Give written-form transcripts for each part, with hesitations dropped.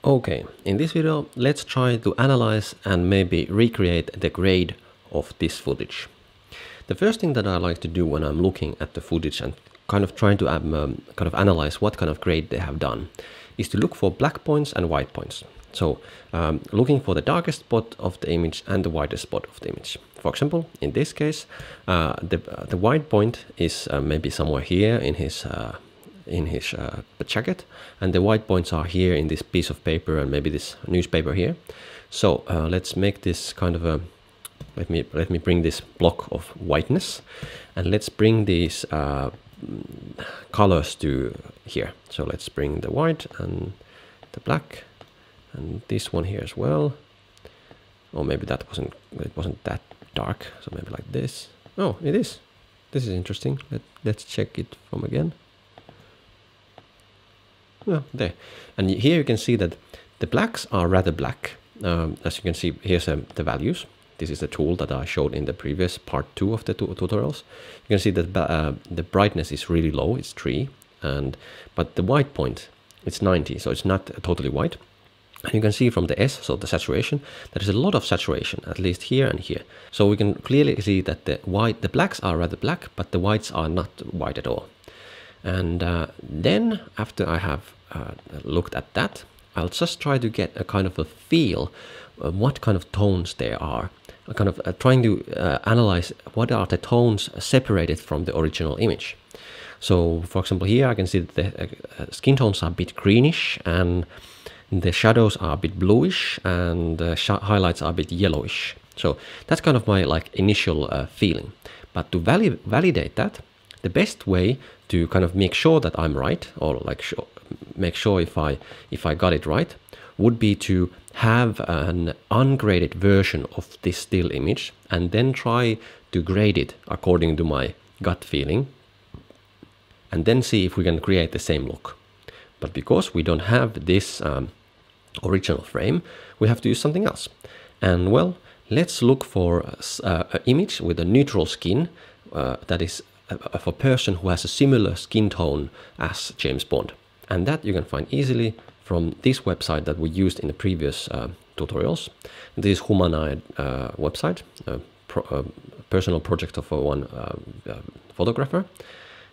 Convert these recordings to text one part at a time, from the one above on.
Okay, in this video, let's try to analyze and maybe recreate the grade of this footage. The first thing that I like to do when I'm looking at the footage and kind of trying to kind of analyze what kind of grade they have done is to look for black points and white points. So looking for the darkest spot of the image and the widest spot of the image. For example, in this case, the white point is maybe somewhere here in his jacket, and the white points are here in this piece of paper and maybe this newspaper here. So let's make this kind of a let me bring this block of whiteness, and let's bring these colors to here. So let's bring the white and the black and this one here as well. Or maybe it wasn't that dark, so maybe like this. Oh, it is. This is interesting. Let's check it from again. Yeah, there. And here you can see that the blacks are rather black. As you can see, here's the values. This is the tool that I showed in the previous part 2 of the tutorials. You can see that the brightness is really low, it's 3, but the white point, it's 90, so it's not totally white. And you can see from the S, so the saturation, there is a lot of saturation, at least here and here. So we can clearly see that the blacks are rather black, but the whites are not white at all. And then after I have looked at that, I'll just try to get a kind of a feel of what kind of tones there are. Kind of trying to analyze what are the tones separated from the original image. So for example, here I can see that the skin tones are a bit greenish, and the shadows are a bit bluish, and the highlights are a bit yellowish. So that's kind of my initial feeling. But to validate that, the best way to kind of make sure that I'm right, or make sure if I got it right, would be to have an ungraded version of this still image and then try to grade it according to my gut feeling, and then see if we can create the same look. But because we don't have this original frame, we have to use something else. And well, let's look for an image with a neutral skin that is of a person who has a similar skin tone as James Bond. And that you can find easily from this website that we used in the previous tutorials. This is Humanoid website, personal project of one photographer.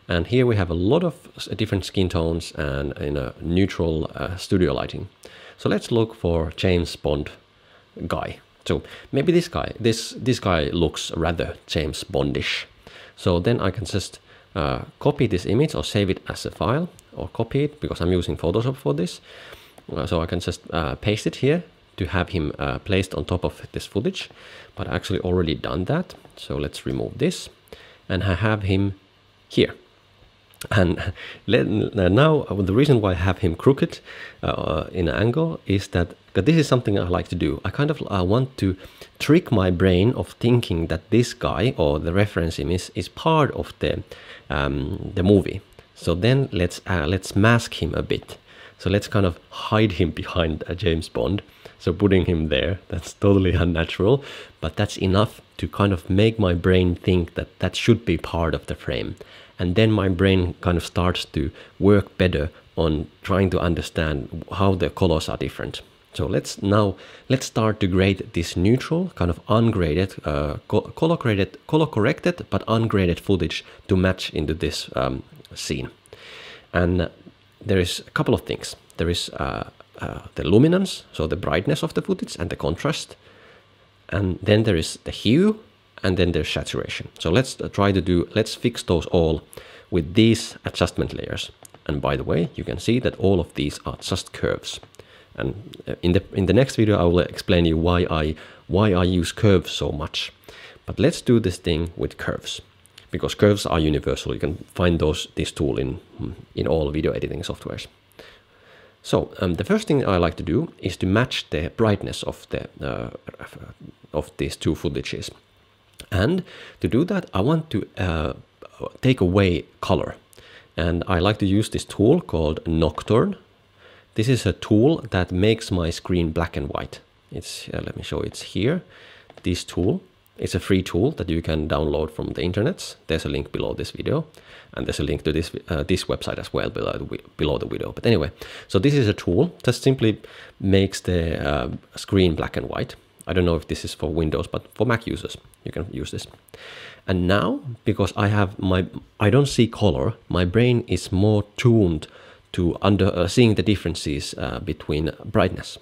And here we have a lot of different skin tones and in a neutral studio lighting. So let's look for James Bond guy. So maybe this guy looks rather James Bondish. So then I can just copy this image or save it as a file, or copy it because I'm using Photoshop for this. So I can just paste it here to have him placed on top of this footage. But I actually already done that. So let's remove this, and I have him here. And now the reason why I have him crooked in an angle is that this is something I like to do. I kind of want to trick my brain of thinking that this guy or the reference image is part of the movie. So then let's mask him a bit. So let's kind of hide him behind James Bond. So putting him there, that's totally unnatural, but that's enough to kind of make my brain think that that should be part of the frame. And then my brain kind of starts to work better on trying to understand how the colors are different. So let's start to grade this neutral, kind of ungraded, color corrected, but ungraded footage to match into this scene. And there is a couple of things. There is the luminance, so the brightness of the footage and the contrast. And then there is the hue, and then there's saturation. So let's fix those all with these adjustment layers. And by the way, you can see that all of these are just curves. And in the next video, I will explain you why I use curves so much. But let's do this thing with curves, because curves are universal. You can find this tool in all video editing softwares. So the first thing I like to do is to match the brightness of these two footages. And to do that, I want to take away color. And I like to use this tool called Nocturne. This is a tool that makes my screen black and white. Let me show it's here. This tool, It's a free tool that you can download from the internet. There's a link below this video, and there's a link to this this website as well below the video. But anyway, so this is a tool that simply makes the screen black and white. I don't know if this is for Windows, but for Mac users, you can use this. And now, because I don't see color, my brain is more tuned to seeing the differences between brightness.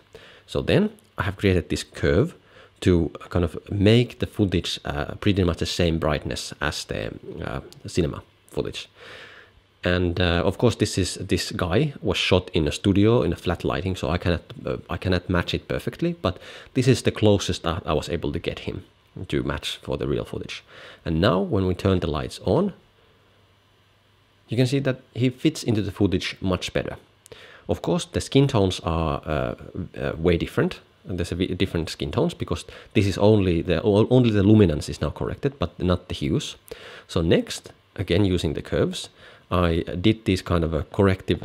So then I have created this curve to kind of make the footage pretty much the same brightness as the cinema footage. And of course, this guy was shot in a studio in a flat lighting, so I cannot match it perfectly. But this is the closest I was able to get him to match for the real footage. And now, when we turn the lights on, you can see that he fits into the footage much better. Of course, the skin tones are way different. And there's different skin tones because this is only the luminance is now corrected, but not the hues. So next, again using the curves, I did these kind of corrective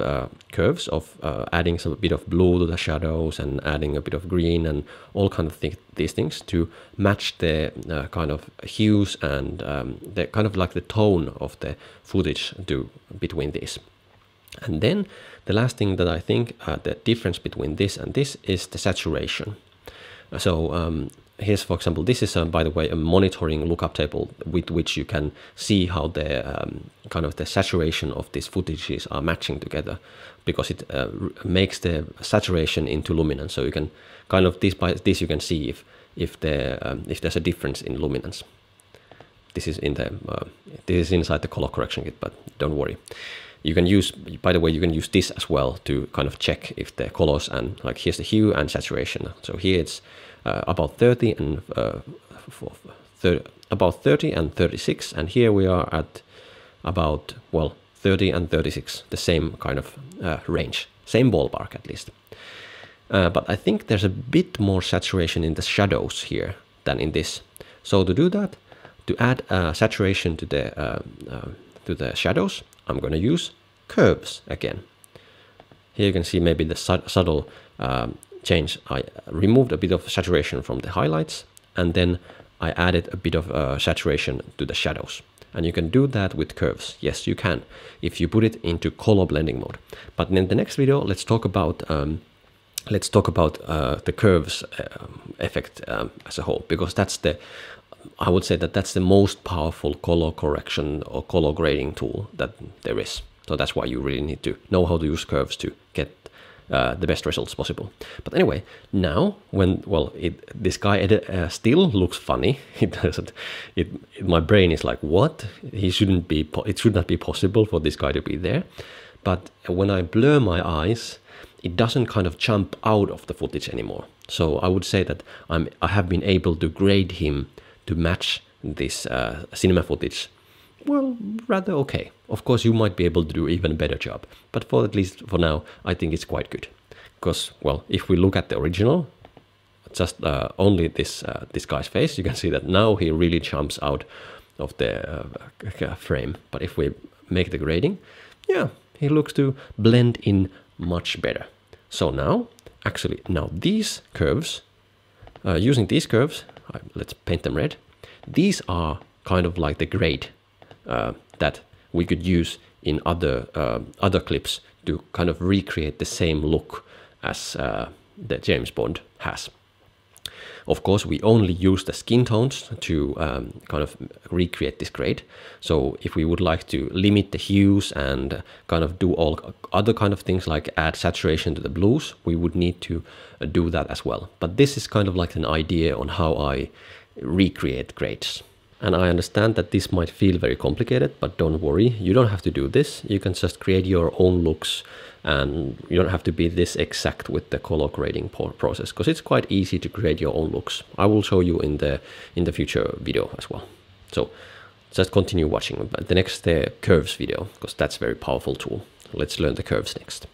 curves of adding a bit of blue to the shadows and adding a bit of green and all kind of these things to match the kind of hues and the kind of like the tone of the footage between these. And then the last thing that I think the difference between this and this is the saturation. So here's, for example, this is by the way a monitoring lookup table with which you can see how the kind of the saturation of these footages are matching together, because it makes the saturation into luminance. So you can kind of by this you can see if there's a difference in luminance. This is this is inside the color correction kit, but don't worry. You can use, by the way, you can use this as well to kind of check if the colors and like here's the hue and saturation. So here it's about 30 and about 30 and 36, and here we are at about 30 and 36, the same kind of range, same ballpark at least. But I think there's a bit more saturation in the shadows here than in this. So to do that, to add saturation to the shadows, I'm going to use curves again. Here you can see maybe the subtle change. I removed a bit of saturation from the highlights, and then I added a bit of saturation to the shadows. And you can do that with curves. Yes, you can, if you put it into color blending mode. But in the next video, let's talk about the curves effect as a whole, because that's I would say that's the most powerful color correction or color grading tool that there is. So that's why you really need to know how to use curves to get the best results possible. But anyway, now this guy still looks funny. It doesn't. My brain is like, what? It should not be possible for this guy to be there. But when I blur my eyes, it doesn't kind of jump out of the footage anymore. So I would say that I have been able to grade him to match this cinema footage, well, rather okay. Of course, you might be able to do even a better job, but at least for now, I think it's quite good. Because, well, if we look at the original, just only this guy's face, you can see that now he really jumps out of the frame. But if we make the grading, yeah, he looks to blend in much better. So now, actually, these curves, using these curves, let's paint them red. These are kind of like the grade that we could use in other clips to kind of recreate the same look as the James Bond has. Of course, we only use the skin tones to kind of recreate this grade. So if we would like to limit the hues and kind of do all other kind of things like add saturation to the blues, we would need to do that as well. But this is kind of like an idea on how I recreate grades. And I understand that this might feel very complicated, but don't worry, you don't have to do this. You can just create your own looks, and you don't have to be this exact with the color grading process, because it's quite easy to create your own looks. I will show you in the future video as well. So just continue watching the next curves video, because that's a very powerful tool. Let's learn the curves next.